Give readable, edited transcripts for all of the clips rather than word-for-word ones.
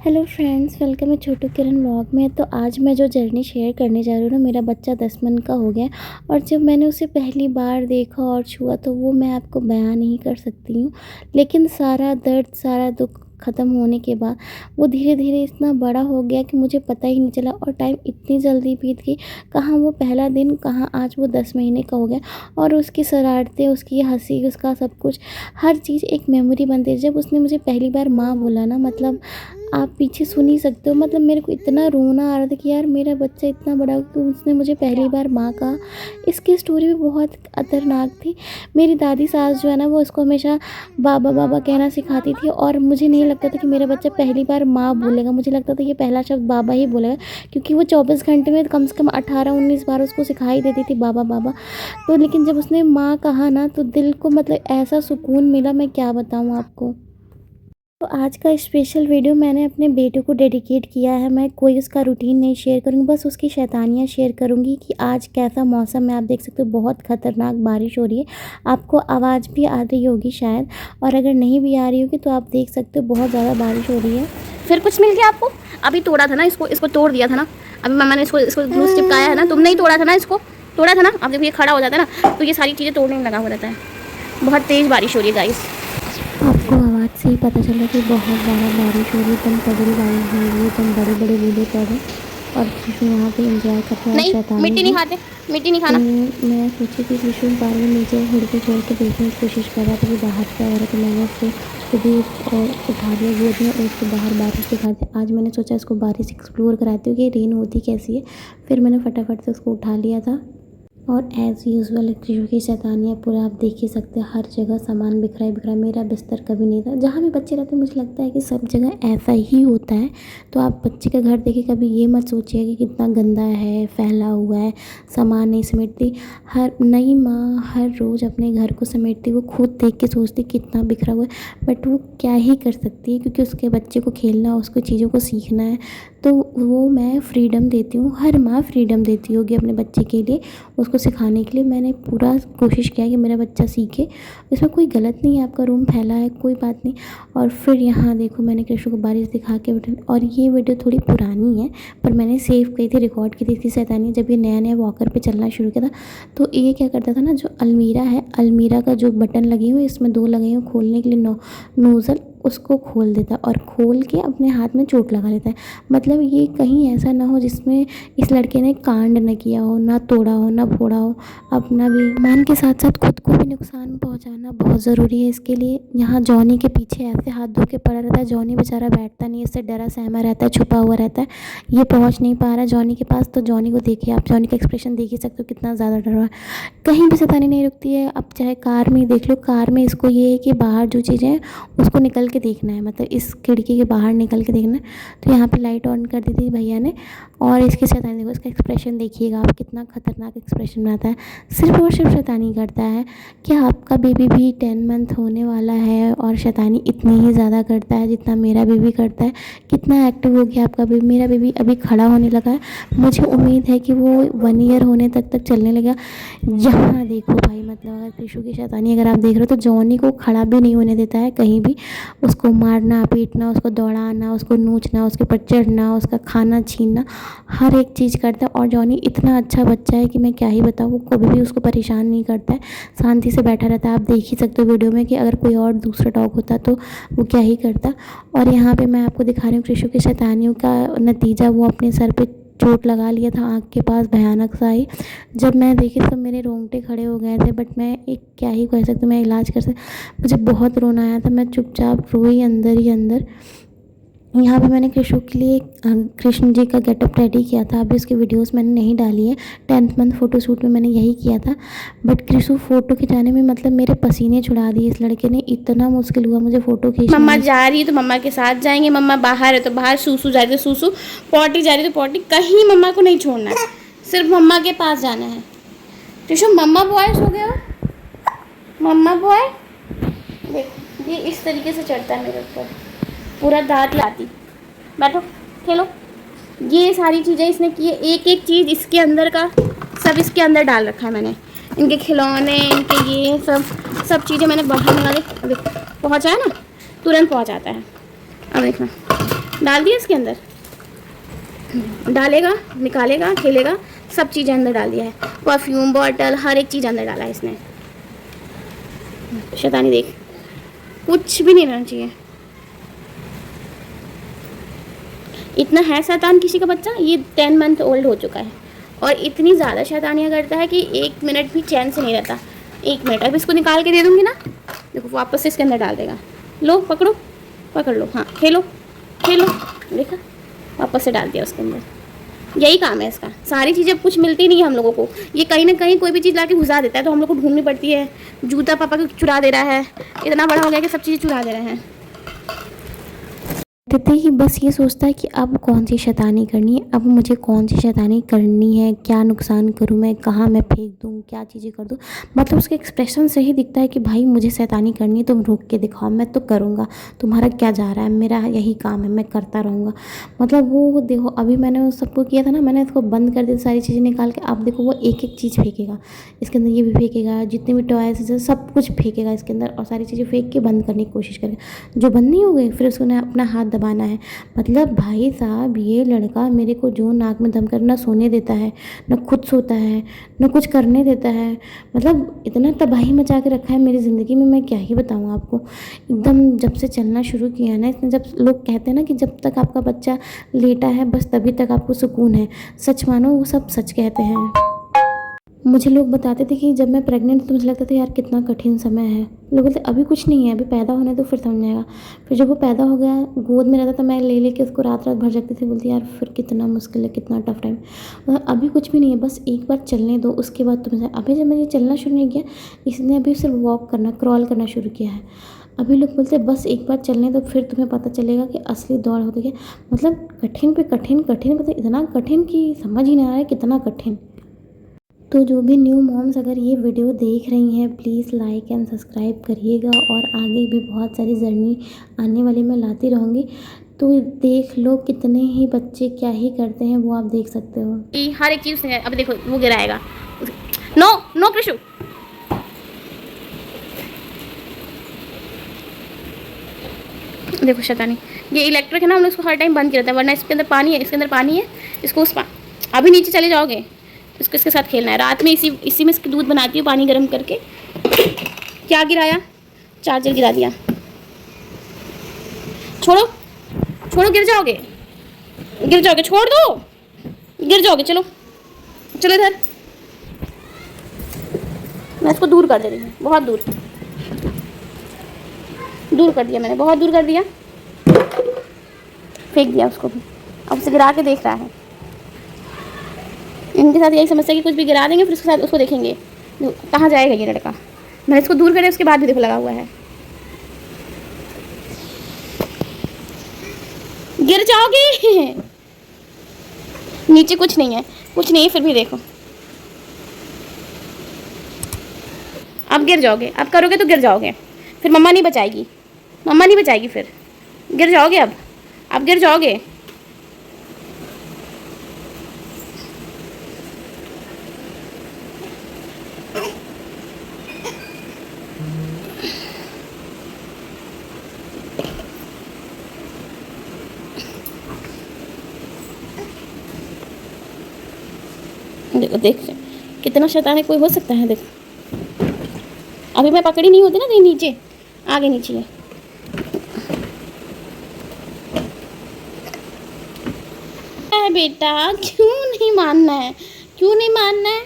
Hello friends, welcome है छोटू किरण vlog में। तो आज मैं जो जर्नी शेयर करने जा रही हूँ ना, मेरा बच्चा 10 मंथ का हो गया और जब मैंने उसे पहली बार देखा और छुआ तो वो मैं आपको बयान नहीं कर सकती हूँ। लेकिन सारा दर्द, सारा दुख ख़त्म होने के बाद वो धीरे धीरे इतना बड़ा हो गया कि मुझे पता ही नहीं चला और टाइम इतनी जल्दी बीत गई। कहाँ वो पहला दिन, कहाँ आज वो 10 महीने का हो गया। और उसकी शरारतें, उसकी हंसी, उसका सब कुछ, हर चीज़ एक मेमोरी बनती है। जब उसने मुझे पहली बार माँ बोला ना, मतलब आप पीछे सुन ही सकते हो, मतलब मेरे को इतना रोना आ रहा था कि यार मेरा बच्चा इतना बड़ा हो तो उसने मुझे पहली बार माँ कहा। इसकी स्टोरी भी बहुत खतरनाक थी। मेरी दादी सास जो है ना, वो इसको हमेशा बाबा बाबा कहना सिखाती थी और मुझे नहीं लगता था कि मेरा बच्चा पहली बार माँ बोलेगा। मुझे लगता था ये पहला शब्द बाबा ही बोलेगा, क्योंकि वो 24 घंटे में कम से कम 18-19 बार उसको सिखाई देती थी बाबा बाबा। तो लेकिन जब उसने माँ कहा ना तो दिल को मतलब ऐसा सुकून मिला, मैं क्या बताऊँ आपको। तो आज का स्पेशल वीडियो मैंने अपने बेटे को डेडिकेट किया है। मैं कोई उसका रूटीन नहीं शेयर करूँगी, बस उसकी शैतानियाँ शेयर करूँगी कि आज कैसा मौसम है। आप देख सकते हो बहुत ख़तरनाक बारिश हो रही है। आपको आवाज़ भी आ रही होगी शायद, और अगर नहीं भी आ रही होगी तो आप देख सकते हो बहुत ज़्यादा बारिश हो रही है। फिर कुछ मिल गया आपको? अभी तोड़ा था ना इसको, इसको तोड़ दिया था ना। अभी मम्मा ने इसको ग्लू चिपकाया है ना, तुमने ही तोड़ा था ना, इसको तोड़ा था ना। अब देखो ये खड़ा हो जाता है ना तो ये सारी चीज़ें तोड़ने में लगा हुआ रहता है। बहुत तेज़ बारिश हो रही है गाइस। आपको आवाज़ से ही पता चला कि बहुत ज़्यादा बारिश हो रही है, एकदम तगड़ी बारिश हो रही है, एकदम बड़े बड़े बूढ़े पौधे। और कृष्ण यहाँ पे एंजॉय करते हैं नहीं, शैतानी मिट्टी भी। नहीं खाते, मिट्टी नहीं तो खाना। मैं सोची कि कृष्ण बार में नीचे खिड़की खोल के देखने की कोशिश कर रहा था कि बाहर क्या हो रहा है, तो मैंने उसको खुद ही उठा लिया गोद में और उसको बाहर बारिश दिखा दी। आज मैंने सोचा इसको बारिश एक्सप्लोर कराती हूँ कि रेन होती कैसी है। फिर मैंने फटाफट से उसको उठा लिया था। और एज़ यूजुअल कृषि की शैतानियाँ पूरा आप देख ही सकते हैं, हर जगह सामान बिखरा ही बिखरा। मेरा बिस्तर कभी नहीं था, जहाँ भी बच्चे रहते हैं मुझे लगता है कि सब जगह ऐसा ही होता है। तो आप बच्चे का घर देखे कभी ये मत सोचिए कि कितना गंदा है, फैला हुआ है, सामान नहीं समेटती। हर नई माँ हर रोज़ अपने घर को समेटती, वो खुद देख के सोचती कितना बिखरा हुआ है, बट वो क्या ही कर सकती है क्योंकि उसके बच्चे को खेलना, उसको चीज़ों को सीखना है। तो वो मैं फ्रीडम देती हूँ, हर माँ फ्रीडम देती होगी अपने बच्चे के लिए, उसको सिखाने के लिए। मैंने पूरा कोशिश किया कि मेरा बच्चा सीखे। इसमें कोई गलत नहीं है, आपका रूम फैला है कोई बात नहीं। और फिर यहाँ देखो मैंने कृष्ण को बारिश दिखा के बैठा। और ये वीडियो थोड़ी पुरानी है पर मैंने सेव की थी, रिकॉर्ड की थी इसकी शैतानी। जब ये नया नया वॉकर पे चलना शुरू किया था तो ये क्या करता था ना, जो अलमीरा है, अलमीरा का जो बटन लगे हुए इसमें 2 लगे हुए खोलने के लिए नोज़ल, उसको खोल देता और खोल के अपने हाथ में चोट लगा लेता है। मतलब ये कहीं ऐसा ना हो जिसमें इस लड़के ने कांड न किया हो, ना तोड़ा हो, ना फोड़ा हो। अपना भी मान के साथ साथ खुद को भी नुकसान पहुंचाना बहुत ज़रूरी है इसके लिए। यहाँ जॉनी के पीछे ऐसे हाथ धो के पड़ा रहता है। जॉनी बेचारा बैठता नहीं है, इससे डरा सहमा रहता है, छुपा हुआ रहता है। ये पहुँच नहीं पा रहा है जॉनी के पास। तो जॉनी को देखिए आप, जॉनी का एक्सप्रेशन देख ही सकते हो कितना ज़्यादा डरा है। कहीं भी शैतानी नहीं रुकती है। अब चाहे कार में देख लो, कार में इसको ये है कि बाहर जो चीज़ें हैं उसको निकल के देखना है, मतलब इस खिड़की के बाहर निकल के देखना है। तो यहाँ पे लाइट ऑन कर दी थी भैया ने। और इसकी शैतानी देखो, इसका एक्सप्रेशन देखिएगा आप, कितना खतरनाक एक्सप्रेशन बनाता है। सिर्फ और सिर्फ शैतानी करता है। क्या आपका बेबी भी 10 मंथ होने वाला है और शैतानी इतनी ही ज़्यादा करता है जितना मेरा बेबी करता है? कितना एक्टिव हो गया आपका बेबी। मेरा बेबी अभी खड़ा होने लगा है, मुझे उम्मीद है कि वो 1 ईयर होने तक चलने लगा। यहाँ देखो भाई, मतलब अगर कृषु की शैतानी अगर आप देख रहे हो तो जॉनी को खड़ा भी नहीं होने देता है कहीं भी। उसको मारना पीटना, उसको दौड़ाना, उसको नोचना, उसके ऊपर चढ़ना, उसका खाना छीनना, हर एक चीज़ करता है। और जॉनी इतना अच्छा बच्चा है कि मैं क्या ही बताऊँ, वो कभी भी उसको परेशान नहीं करता है, शांति से बैठा रहता है। आप देख ही सकते हो वीडियो में कि अगर कोई और दूसरा डॉग होता तो वो क्या ही करता। और यहाँ पे मैं आपको दिखा रही हूँ कृषु की शैतानियों का नतीजा। वो अपने सर पे चोट लगा लिया था, आँख के पास भयानक सा ही। जब मैं देखी तो मेरे रोंगटे खड़े हो गए थे, बट मैं एक क्या ही कह सकती हूँ, मैं इलाज कर सकती। मुझे बहुत रोना आया था, मैं चुपचाप रोई अंदर ही अंदर। यहाँ पे मैंने कृषु के लिए कृष्ण जी का गेटअप रेडी किया था। अभी उसकी वीडियोस मैंने नहीं डाली है। 10th मंथ फ़ोटोशूट में मैंने यही किया था, बट कृषु फ़ोटो खिंचाने में मतलब मेरे पसीने छुड़ा दिए इस लड़के ने। इतना मुश्किल हुआ मुझे फ़ोटो खींचना। मम्मा जा रही है तो मम्मा के साथ जाएंगे, मम्मा बाहर है तो बाहर, सूसू जा रही है तो सूसू, पॉटी जा रही है तो पॉटी, कहीं मम्मा को नहीं छोड़ना है, सिर्फ मम्मा के पास जाना है। टिशु मम्मा बॉय सो गया हो, मम्मा बॉय। देखो ये इस तरीके से चढ़ता है मेरे ऊपर, पूरा दांत लाती। बैठो खेलो। ये सारी चीज़ें इसने की है, एक एक चीज़ इसके अंदर का सब इसके अंदर डाल रखा है मैंने। इनके खिलौने, इनके ये सब चीज़ें मैंने बाहर निकाले। देखो पहुँचा है ना, तुरंत पहुँच आता है। अब देखना डाल दिया इसके अंदर, डालेगा, निकालेगा, खेलेगा, सब चीज़ें अंदर डाल दिया है। परफ्यूम बॉटल, हर एक चीज़ अंदर डाला है इसने। शैतानी देख, कुछ भी नहीं रहना चाहिए। इतना है शैतान किसी का बच्चा, ये 10 मंथ ओल्ड हो चुका है और इतनी ज़्यादा शैतानियाँ करता है कि 1 मिनट भी चैन से नहीं रहता। 1 मिनट, अब इसको निकाल के दे दूँगी ना, देखो वापस से इसके अंदर डाल देगा। लो पकड़ो, पकड़ लो, हाँ खेलो खेलो, देखा वापस से डाल दिया उसके अंदर। यही काम है इसका। सारी चीज़ें कुछ मिलती नहीं है हम लोगों को, ये कहीं ना कहीं कोई भी चीज़ ला के घुसा देता है तो हम लोग को ढूंढनी पड़ती है। जूता पापा को चुरा दे रहा है, इतना बड़ा हो गया कि सब चीज़ें चुरा दे रहे हैं। कहते ही बस ये सोचता है कि अब कौन सी शैतानी करनी है, अब मुझे कौन सी शैतानी करनी है, क्या नुकसान करूँ मैं, कहाँ मैं फेंक दूँ, क्या चीज़ें कर दूँ। मतलब उसके एक्सप्रेशन से ही दिखता है कि भाई मुझे शैतानी करनी है, तुम रोक के दिखाओ, मैं तो करूँगा, तुम्हारा क्या जा रहा है, मेरा यही काम है, मैं करता रहूँगा। मतलब वो देखो, अभी मैंने उस सबको किया था ना, मैंने इसको बंद कर दिया सारी चीज़ें निकाल के। अब देखो वो एक एक चीज़ फेंकेगा इसके अंदर, ये भी फेंकेगा, जितने भी टॉयज है सब कुछ फेंकेगा इसके अंदर और सारी चीज़ें फेंक के बंद करने की कोशिश करेगा। जो बंद नहीं हो गई फिर उसको अपना हाथ दबाना है। मतलब भाई साहब, ये लड़का मेरे को जो नाक में दम कर ना सोने देता है, ना खुद सोता है, ना कुछ करने देता है। मतलब इतना तबाही मचा के रखा है मेरी ज़िंदगी में, मैं क्या ही बताऊँ आपको। एकदम जब से चलना शुरू किया ना इसने, जब लोग कहते हैं ना कि जब तक आपका बच्चा लेटा है बस तभी तक आपको सुकून है, सच मानो वो सब सच कहते हैं। मुझे लोग बताते थे कि जब मैं प्रेग्नेंट तो मुझे लगता था यार कितना कठिन समय है। लोग बोलते अभी कुछ नहीं है, अभी पैदा होने तो फिर समझ आएगा। फिर जब वो पैदा हो गया, गोद में रहता था, मैं ले लेके उसको रात रात भर जगती थी, बोलती यार फिर कितना मुश्किल है, कितना टफ टाइम। अभी कुछ भी नहीं है, बस एक बार चलने दो, उसके बाद तुम्हें। अभी जब मैंने चलना शुरू नहीं किया, इसने अभी सिर्फ वॉक करना, क्रॉल करना शुरू किया है। अभी लोग बोलते हैं बस एक बार चलने दो, फिर तुम्हें पता चलेगा कि असली दौड़ होती है। मतलब कठिन पे कठिन, कठिन मतलब इतना कठिन कि समझ ही नहीं आ रहा है कितना कठिन। तो जो भी न्यू मॉम्स अगर ये वीडियो देख रही हैं, प्लीज़ लाइक एंड सब्सक्राइब करिएगा और आगे भी बहुत सारी जर्नी आने वाली मैं लाती रहूँगी। तो देख लो कितने ही बच्चे क्या ही करते हैं, वो आप देख सकते हो। हर एक चीज़ से, अब देखो वो गिराएगा। नो नो कृषु, देखो शैतानी। ये इलेक्ट्रिक है ना, हमने इसको हर टाइम बंद किया रहता है, वरना इसके अंदर पानी है, इसके अंदर पानी है। इसको अभी नीचे चले जाओगे, इसको इसके साथ खेलना है। रात में इसी में इसकी दूध बनाती हूँ पानी गर्म करके। क्या गिराया? चार्जर गिरा दिया। छोड़ो छोड़ो, गिर जाओगे, गिर जाओगे, छोड़ दो, गिर जाओगे। चलो चलो इधर, मैं इसको दूर कर दे रही हूँ, बहुत दूर दूर कर दिया मैंने, बहुत दूर कर दिया। फेंक दिया उसको भी, अब उसे गिरा के देख रहा है। इनके साथ यही समस्या कि कुछ भी गिरा देंगे फिर उसके साथ उसको देखेंगे कहाँ जाएगा ये लड़का। मैंने इसको दूर करे, उसके बाद भी देखो लगा हुआ है। गिर जाओगे। नीचे कुछ नहीं है, कुछ नहीं है, फिर भी देखो अब गिर जाओगे। अब करोगे तो गिर जाओगे, फिर मम्मा नहीं बचाएगी, मम्मा नहीं बचाएगी, फिर गिर जाओगे। अब गिर जाओगे। देखो देख कितना शैतान है, कोई हो सकता है। देखो अभी मैं पकड़ी नहीं होती ना, कहीं नीचे आगे नीचे है। बेटा क्यों नहीं मानना है, क्यों नहीं मानना है,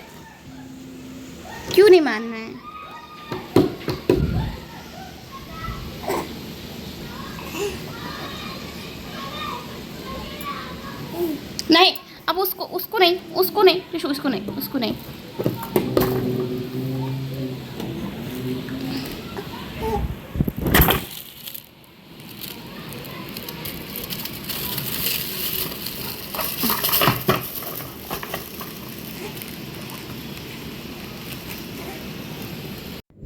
क्यों नहीं मानना है? नहीं, अब उसको नहीं, उसको नहीं, उसको नहीं, उसको नहीं।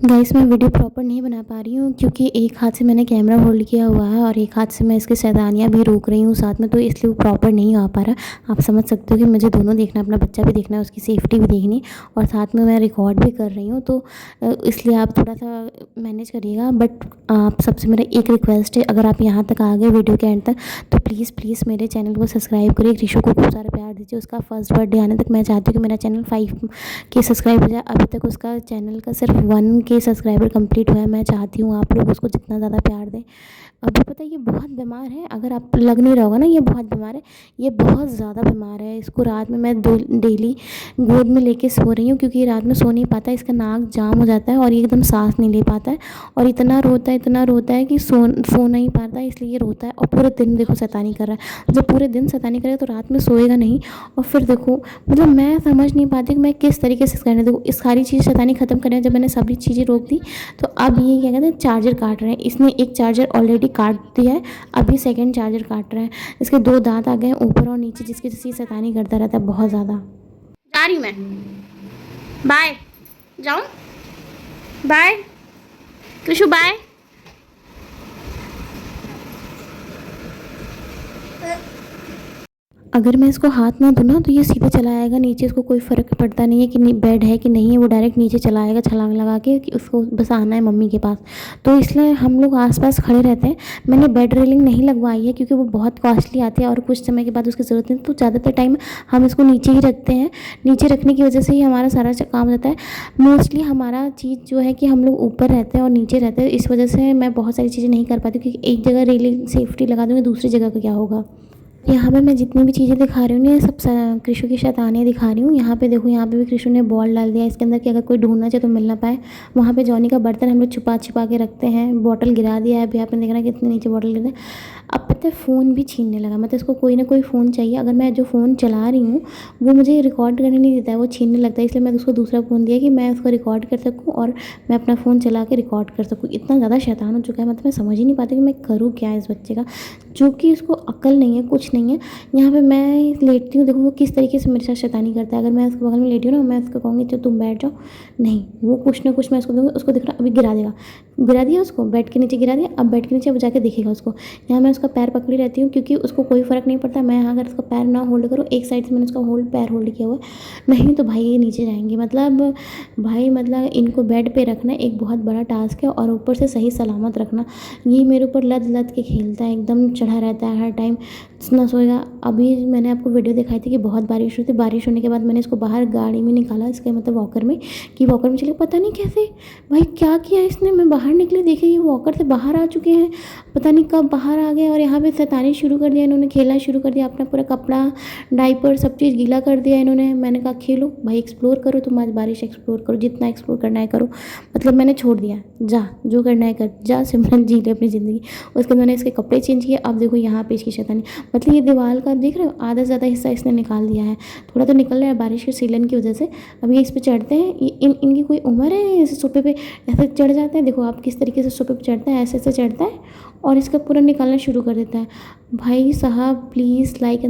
गाइस गाइस मैं वीडियो प्रॉपर नहीं बना पा रही हूँ क्योंकि एक हाथ से मैंने कैमरा होल्ड किया हुआ है और एक हाथ से मैं इसकी शैतानियाँ भी रोक रही हूँ साथ में, तो इसलिए वो प्रॉपर नहीं आ पा रहा। आप समझ सकते हो कि मुझे दोनों देखना, अपना बच्चा भी देखना है, उसकी सेफ्टी भी देखनी, और साथ में मैं रिकॉर्ड भी कर रही हूँ, तो इसलिए आप थोड़ा सा मैनेज करिएगा। बट आप सबसे मेरा एक रिक्वेस्ट है, अगर आप यहाँ तक आ गए वीडियो के एंड तक तो प्लीज़ मेरे चैनल को सब्सक्राइब करिए। ऋषु को खूब सारा प्यार दीजिए। उसका फर्स्ट बर्थडे आने तक मैं चाहती हूँ कि मेरा चैनल 5K सब्सक्राइब हो जाए। अभी तक उसका चैनल का सिर्फ 1K सब्सक्राइबर कंप्लीट हुआ है। मैं चाहती हूँ आप लोग उसको जितना ज़्यादा प्यार दें। अभी पता है ये बहुत बीमार है, अगर आप लग नहीं रहा होगा ना, ये बहुत बीमार है, ये बहुत ज़्यादा बीमार है। इसको रात में मैं डेली गोद में लेके सो रही हूँ क्योंकि ये रात में सो नहीं पाता, इसका नाक जाम हो जाता है और ये एकदम सांस नहीं ले पाता है, और इतना रोता है कि सो नहीं पाता है, इसलिए ये रोता है। और पूरे दिन देखो शैतानी कर रहा है। जब पूरे दिन शैतानी करेगा तो रात में सोएगा नहीं। और फिर देखो मतलब मैं समझ नहीं पाती कि मैं किस तरीके से करने, देखो इस सारी चीज़ शैतानी ख़त्म करने जब मैंने सभी चीज़ें रोक दी तो अब ये क्या कहते हैं चार्जर काट रहे हैं। इसने एक चार्जर ऑलरेडी काट दिया है, अभी सेकंड चार्जर काट रहे हैं। इसके 2 दांत आ गए हैं ऊपर और नीचे, जिसकी वजह से ये शैतानी करता रहता है बहुत ज़्यादा। जा रही हूँ मैं, बाय। जाऊँ, बाय कृषु, बाय। अगर मैं इसको हाथ ना दूँ ना तो ये सीधे चला आएगा नीचे, इसको कोई फ़र्क पड़ता नहीं है कि बेड है कि नहीं है, वो डायरेक्ट नीचे चला आएगा छलांग लगा के कि उसको बस आना है मम्मी के पास। तो इसलिए हम लोग आसपास खड़े रहते हैं। मैंने बेड रेलिंग नहीं लगवाई है क्योंकि वो बहुत कॉस्टली आती है और कुछ समय के बाद उसकी ज़रूरत नहीं, तो ज़्यादातर टाइम हम इसको नीचे ही रखते हैं। नीचे रखने की वजह से ही हमारा सारा काम हो जाता है। मोस्टली हमारा चीज़ जो है कि हम लोग ऊपर रहते हैं और नीचे रहते हैं, इस वजह से मैं बहुत सारी चीज़ें नहीं कर पाती क्योंकि एक जगह रेलिंग सेफ्टी लगा दूँगी, दूसरी जगह का क्या होगा। यहाँ पे मैं जितनी भी चीज़ें दिखा रही हूँ ना, ये सब कृषु की शैतानियाँ दिखा रही हूँ। यहाँ पे देखो, यहाँ पे भी कृषु ने बॉल डाल दिया इसके अंदर कि अगर कोई ढूंढना चाहे तो मिल ना पाए। वहाँ पे जॉनी का बर्तन हम लोग छुपा के रखते हैं। बॉटल गिरा दिया है, अभी आपने देखना कितने नीचे बॉटल गिर है। अब पता है फ़ोन भी छीनने लगा, मतलब इसको कोई ना कोई फ़ोन चाहिए। अगर मैं जो फ़ोन चला रही हूँ वो मुझे रिकॉर्ड करने नहीं देता है, वो छीनने लगता है। इसलिए मैं उसको दूसरा फ़ोन दिया कि मैं उसको रिकॉर्ड कर सकूँ और मैं अपना फ़ोन चला के रिकॉर्ड कर सकूँ। इतना ज़्यादा शैतान हो चुका है, मतलब मैं समझ ही नहीं पाती कि मैं करूँ क्या इस बच्चे का, जो कि इसको अक्ल नहीं है, कुछ नहीं है। यहाँ पे मैं लेटती हूँ, देखो वो किस तरीके से मेरे साथ शैतानी करता है। अगर मैं उसके बगल में लेटी हूँ ना, मैं उसको कहूँगी चलो तुम बैठ जाओ, नहीं, वो कुछ ना कुछ मैं उसको दूँगी। उसको दिख रहा अभी गिरा देगा, गिरा दिया उसको, बेड के नीचे गिरा दिया। अब बेड के नीचे अब जाके देखेगा उसको। यहाँ मैं उसका पैर पकड़ी रहती हूँ क्योंकि उसको कोई फ़र्क नहीं पड़ता। मैं यहाँ अगर उसका पैर ना होल्ड करूँ, एक साइड से मैंने उसका पैर होल्ड किया हुआ है, नहीं तो भाई ये नीचे जाएंगे। मतलब इनको बेड पे रखना एक बहुत बड़ा टास्क है और ऊपर से सही सलामत रखना। ये मेरे ऊपर लद के खेलता है, एकदम चढ़ा रहता है हर टाइम, ना सोएगा। अभी मैंने आपको वीडियो दिखाई थी कि बहुत बारिश हुई थी, बारिश होने के बाद मैंने इसको बाहर गाड़ी में निकाला, इसके मतलब वॉकर में, कि वॉकर में चले। पता नहीं कैसे भाई क्या किया इसने, मैं बाहर निकली, देखे ये वॉकर से बाहर आ चुके हैं, पता नहीं कब बाहर आ गए और यहाँ पे शैतानी शुरू कर दिया इन्होंने, खेलना शुरू कर दिया। अपना पूरा कपड़ा, डाइपर, सब चीज़ गीला कर दिया इन्होंने। मैंने कहा खेलो भाई, एक्सप्लोर करो, तुम आज बारिश एक्सप्लोर करो, जितना एक्सप्लोर करना है करो। मतलब मैंने छोड़ दिया, जा जो करना है कर, जा सिमरन जी ले अपनी ज़िंदगी। उसके बाद मैंने इसके कपड़े चेंज किए। अब देखो यहाँ पे इसकी शैतानी, मतलब ये दीवार का देख रहे हो, आधा से ज़्यादा हिस्सा इसने निकाल दिया है। थोड़ा तो निकल रहा है बारिश के सीलन की वजह से। अब ये इस पर चढ़ते हैं, इनकी कोई उम्र है ऐसे सोफे पे ऐसे चढ़ जाते हैं। देखो आप किस तरीके से सोफे पे चढ़ता है, ऐसे चढ़ता है और इसका पूरा निकालना शुरू कर देता है। भाई साहब प्लीज़ लाइक